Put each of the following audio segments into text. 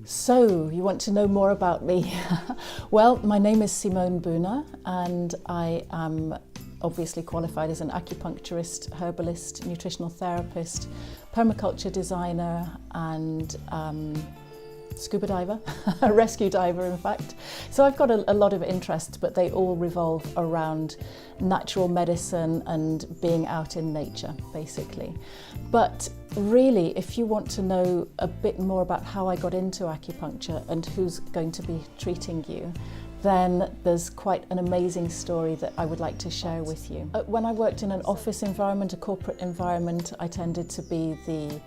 So, you want to know more about me? Well, my name is Simone Buna and I am obviously qualified as an acupuncturist, herbalist, nutritional therapist, permaculture designer and scuba diver, a rescue diver in fact. So I've got a lot of interests, but they all revolve around natural medicine and being out in nature, basically. But really, if you want to know a bit more about how I got into acupuncture and who's going to be treating you, then there's quite an amazing story that I would like to share with you. When I worked in an office environment, a corporate environment, I tended to be the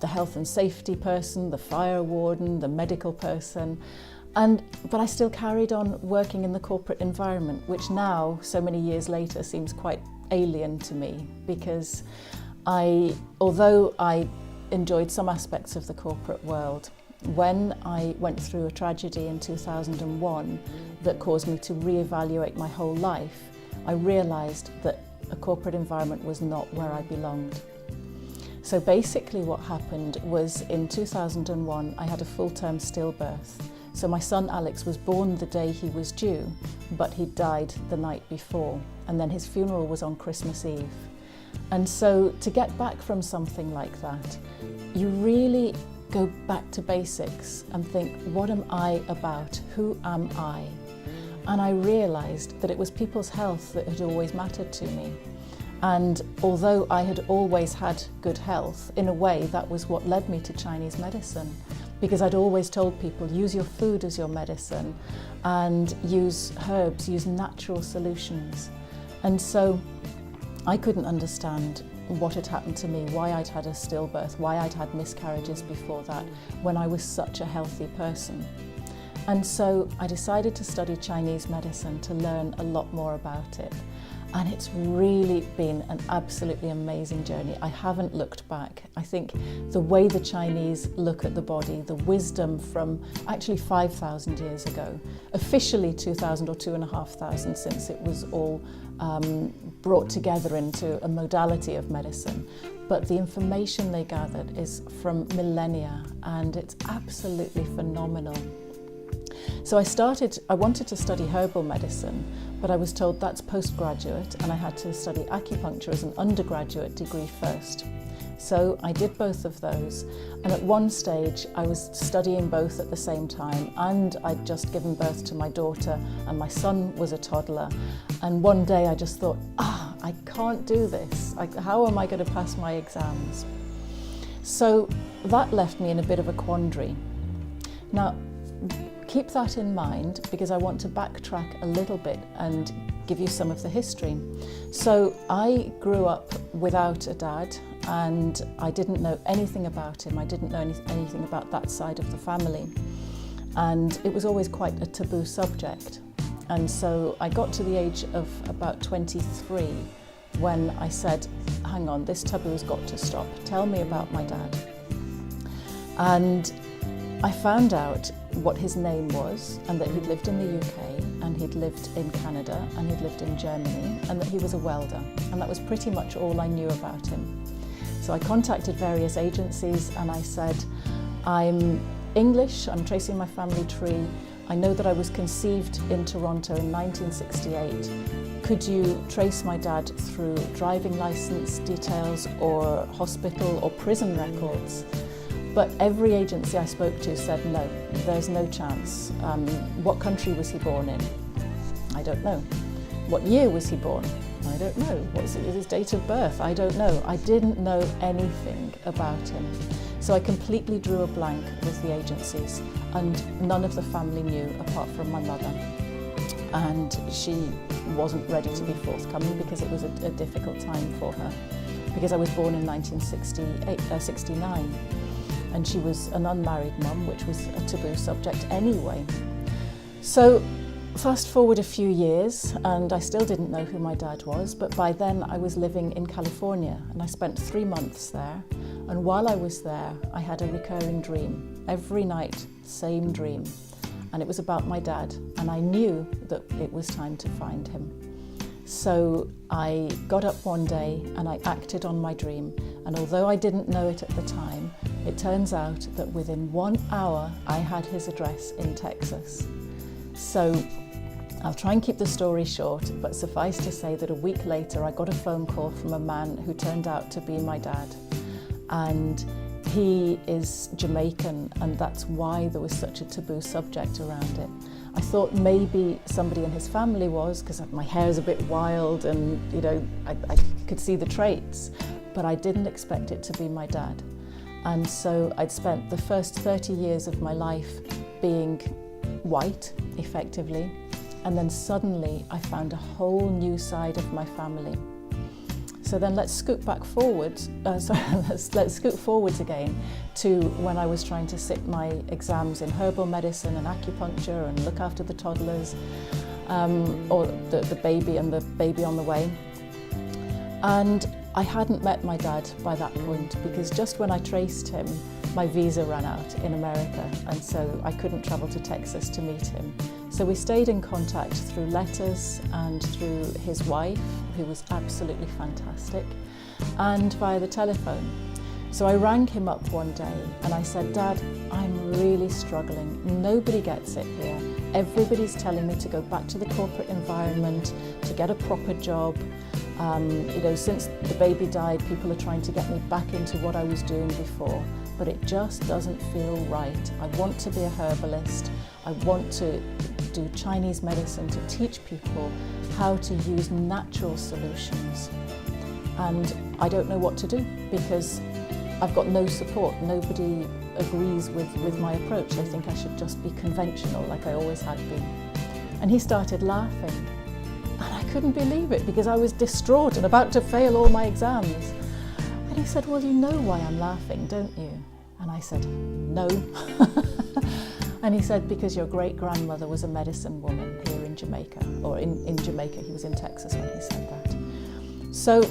health and safety person, the fire warden, the medical person, but I still carried on working in the corporate environment, which now, so many years later, seems quite alien to me, because although I enjoyed some aspects of the corporate world, when I went through a tragedy in 2001 that caused me to reevaluate my whole life, I realised that a corporate environment was not where I belonged. So basically what happened was in 2001 I had a full-term stillbirth. So my son Alex was born the day he was due, but he died the night before, and then his funeral was on Christmas Eve. And so to get back from something like that, you really go back to basics and think, what am I about? Who am I? And I realised that it was people's health that had always mattered to me. And although I had always had good health, in a way that was what led me to Chinese medicine, because I'd always told people, use your food as your medicine and use herbs, use natural solutions. And so I couldn't understand what had happened to me, why I'd had a stillbirth, why I'd had miscarriages before that, when I was such a healthy person. And so I decided to study Chinese medicine to learn a lot more about it. And it's really been an absolutely amazing journey. I haven't looked back. I think the way the Chinese look at the body, the wisdom from actually 5,000 years ago, officially 2,000 or 2,500 since it was all brought together into a modality of medicine. But the information they gathered is from millennia, and it's absolutely phenomenal. So I wanted to study herbal medicine, but I was told that's postgraduate and I had to study acupuncture as an undergraduate degree first. So I did both of those, and at one stage I was studying both at the same time, and I'd just given birth to my daughter and my son was a toddler, and one day I just thought, I can't do this. How am I going to pass my exams? So that left me in a bit of a quandary. Now, keep that in mind, because I want to backtrack a little bit and give you some of the history. So I grew up without a dad, and I didn't know anything about him. I didn't know anything about that side of the family. And it was always quite a taboo subject. And so I got to the age of about 23 when I said, hang on, this taboo's got to stop. Tell me about my dad. And I found out what his name was, and that he'd lived in the UK, and he'd lived in Canada, and he'd lived in Germany, and that he was a welder. And that was pretty much all I knew about him. So I contacted various agencies and I said, I'm English, I'm tracing my family tree. I know that I was conceived in Toronto in 1968. Could you trace my dad through driving license details or hospital or prison records? But every agency I spoke to said, no, there's no chance. What country was he born in? I don't know. What year was he born? I don't know. What's his date of birth? I don't know. I didn't know anything about him. So I completely drew a blank with the agencies, and none of the family knew apart from my mother. And she wasn't ready to be forthcoming because it was a difficult time for her, because I was born in 1969. And she was an unmarried mum, which was a taboo subject anyway. So fast forward a few years, and I still didn't know who my dad was, but by then I was living in California, and I spent 3 months there. And while I was there, I had a recurring dream. Every night, same dream. And it was about my dad, and I knew that it was time to find him. So I got up one day and I acted on my dream, And although I didn't know it at the time, it turns out that within 1 hour I had his address in Texas. So I'll try and keep the story short, but suffice to say that a week later I got a phone call from a man who turned out to be my dad. And he is Jamaican, and that's why there was such a taboo subject around it. I thought maybe somebody in his family was, because my hair is a bit wild and, you know, I could see the traits, but I didn't expect it to be my dad. And so I'd spent the first 30 years of my life being white, effectively, and then suddenly I found a whole new side of my family. So then let's scoot back forward, let's scoot forwards again to when I was trying to sit my exams in herbal medicine and acupuncture and look after the toddlers, or the baby and the baby on the way. And I hadn't met my dad by that point, because just when I traced him, my visa ran out in America, and so I couldn't travel to Texas to meet him. So we stayed in contact through letters and through his wife, who was absolutely fantastic, and via the telephone. So I rang him up one day and I said, Dad, I'm really struggling. Nobody gets it here. Everybody's telling me to go back to the corporate environment, to get a proper job. You know, since the baby died, people are trying to get me back into what I was doing before, but it just doesn't feel right. I want to be a herbalist. I want to do Chinese medicine to teach people how to use natural solutions. And I don't know what to do, because I've got no support. Nobody agrees with my approach. They think I should just be conventional, like I always had been. And he started laughing. And I couldn't believe it, because I was distraught and about to fail all my exams. And he said, well, you know why I'm laughing, don't you? And I said, no. And he said, because your great-grandmother was a medicine woman here in Jamaica, or in Jamaica. He was in Texas when he said that. So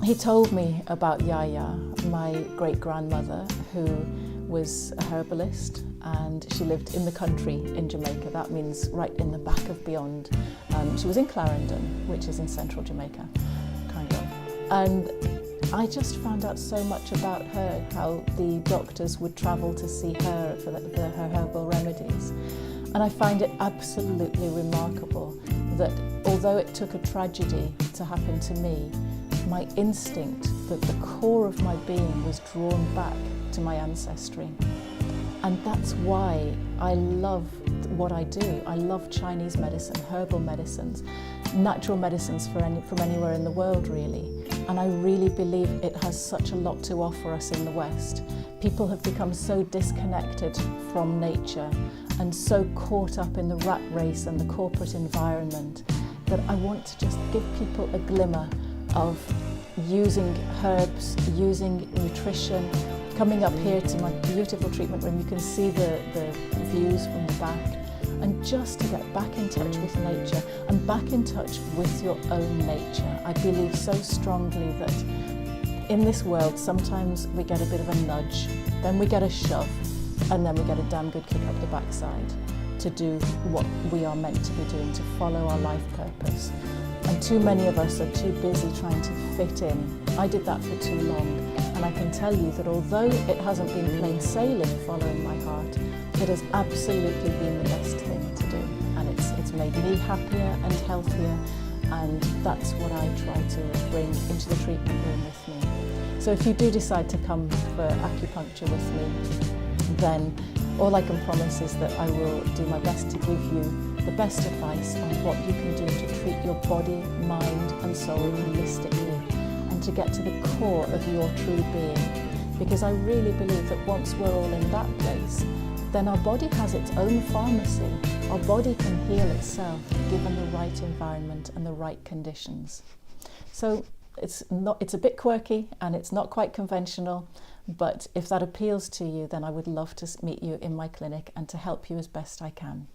he told me about Yaya, my great-grandmother, who was a herbalist, and she lived in the country in Jamaica. That means right in the back of beyond. She was in Clarendon, which is in central Jamaica, kind of. And I just found out so much about her, how the doctors would travel to see her for her herbal remedies. And I find it absolutely remarkable that although it took a tragedy to happen to me, my instinct, that the core of my being was drawn back to my ancestry. And that's why I love what I do. I love Chinese medicine, herbal medicines, natural medicines from anywhere in the world, really. And I really believe it has such a lot to offer us in the West. People have become so disconnected from nature and so caught up in the rat race and the corporate environment that I want to just give people a glimmer of using herbs, using nutrition. Coming up here to my beautiful treatment room, you can see the views from the back, and just to get back in touch with nature and back in touch with your own nature. I believe so strongly that in this world, sometimes we get a bit of a nudge, then we get a shove, and then we get a damn good kick up the backside to do what we are meant to be doing, to follow our life purpose. And too many of us are too busy trying to fit in. I did that for too long. And I can tell you that although it hasn't been plain sailing following my heart, it has absolutely been the best thing to do. And it's made me happier and healthier. And that's what I try to bring into the treatment room with me. So if you do decide to come for acupuncture with me, then all I can promise is that I will do my best to give you the best advice on what you can do to treat your body, mind and soul holistically, and to get to the core of your true being. Because I really believe that once we're all in that place, then our body has its own pharmacy. Our body can heal itself given the right environment and the right conditions. So it's a bit quirky and it's not quite conventional, but if that appeals to you, then I would love to meet you in my clinic and to help you as best I can.